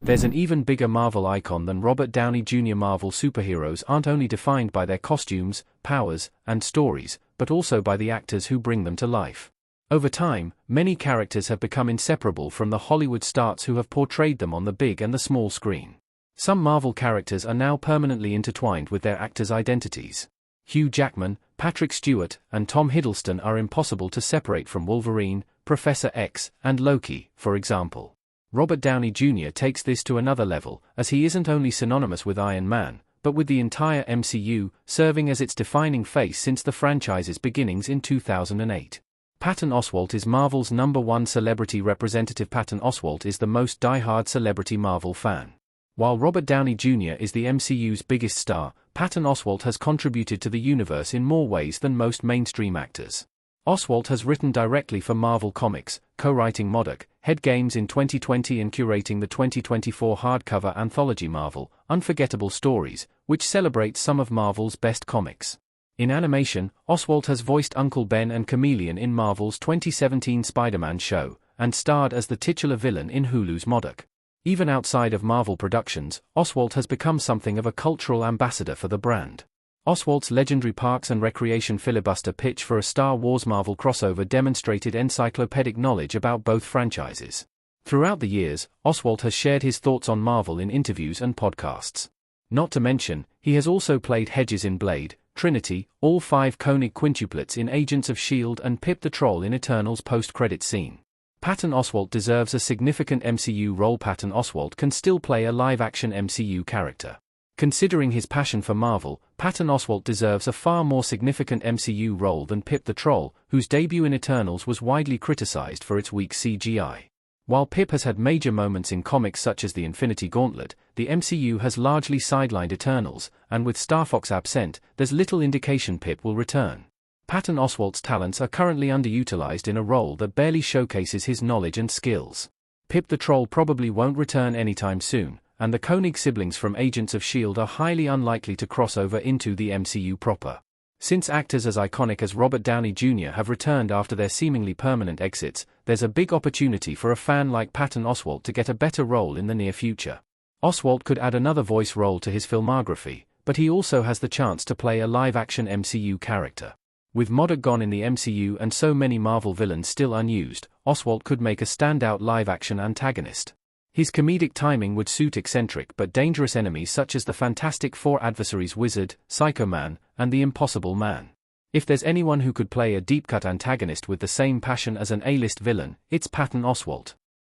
There's an even bigger Marvel icon than Robert Downey Jr. Marvel superheroes aren't only defined by their costumes, powers, and stories, but also by the actors who bring them to life. Over time, many characters have become inseparable from the Hollywood stars who have portrayed them on the big and the small screen. Some Marvel characters are now permanently intertwined with their actors' identities. Hugh Jackman, Patrick Stewart, and Tom Hiddleston are impossible to separate from Wolverine, Professor X, and Loki, for example. Robert Downey Jr. takes this to another level, as he isn't only synonymous with Iron Man, but with the entire MCU, serving as its defining face since the franchise's beginnings in 2008. Patton Oswalt is Marvel's #1 celebrity representative. Patton Oswalt is the most die-hard celebrity Marvel fan. While Robert Downey Jr. is the MCU's biggest star, Patton Oswalt has contributed to the universe in more ways than most mainstream actors. Oswalt has written directly for Marvel Comics, co-writing MODOK, Head Games in 2020 and curating the 2024 hardcover anthology Marvel, Unforgettable Stories, which celebrates some of Marvel's best comics. In animation, Oswalt has voiced Uncle Ben and Chameleon in Marvel's 2017 Spider-Man show, and starred as the titular villain in Hulu's MODOK. Even outside of Marvel Productions, Oswalt has become something of a cultural ambassador for the brand. Oswalt's legendary Parks and Recreation filibuster pitch for a Star Wars Marvel crossover demonstrated encyclopedic knowledge about both franchises. Throughout the years, Oswalt has shared his thoughts on Marvel in interviews and podcasts. Not to mention, he has also played Hedges in Blade, Trinity, all 5 Koenig quintuplets in Agents of S.H.I.E.L.D. and Pip the Troll in Eternal's post-credit scene. Patton Oswalt deserves a significant MCU role. Patton Oswalt can still play a live-action MCU character. Considering his passion for Marvel, Patton Oswalt deserves a far more significant MCU role than Pip the Troll, whose debut in Eternals was widely criticized for its weak CGI. While Pip has had major moments in comics such as the Infinity Gauntlet, the MCU has largely sidelined Eternals, and with Starfox absent, there's little indication Pip will return. Patton Oswalt's talents are currently underutilized in a role that barely showcases his knowledge and skills. Pip the Troll probably won't return anytime soon, and the Koenig siblings from Agents of S.H.I.E.L.D. are highly unlikely to cross over into the MCU proper. Since actors as iconic as Robert Downey Jr. have returned after their seemingly permanent exits, there's a big opportunity for a fan like Patton Oswalt to get a better role in the near future. Oswalt could add another voice role to his filmography, but he also has the chance to play a live-action MCU character. With MODOK gone in the MCU and so many Marvel villains still unused, Oswalt could make a standout live-action antagonist. His comedic timing would suit eccentric but dangerous enemies such as the Fantastic Four adversaries Wizard, Psycho Man, and the Impossible Man. If there's anyone who could play a deep-cut antagonist with the same passion as an A-list villain, it's Patton Oswalt.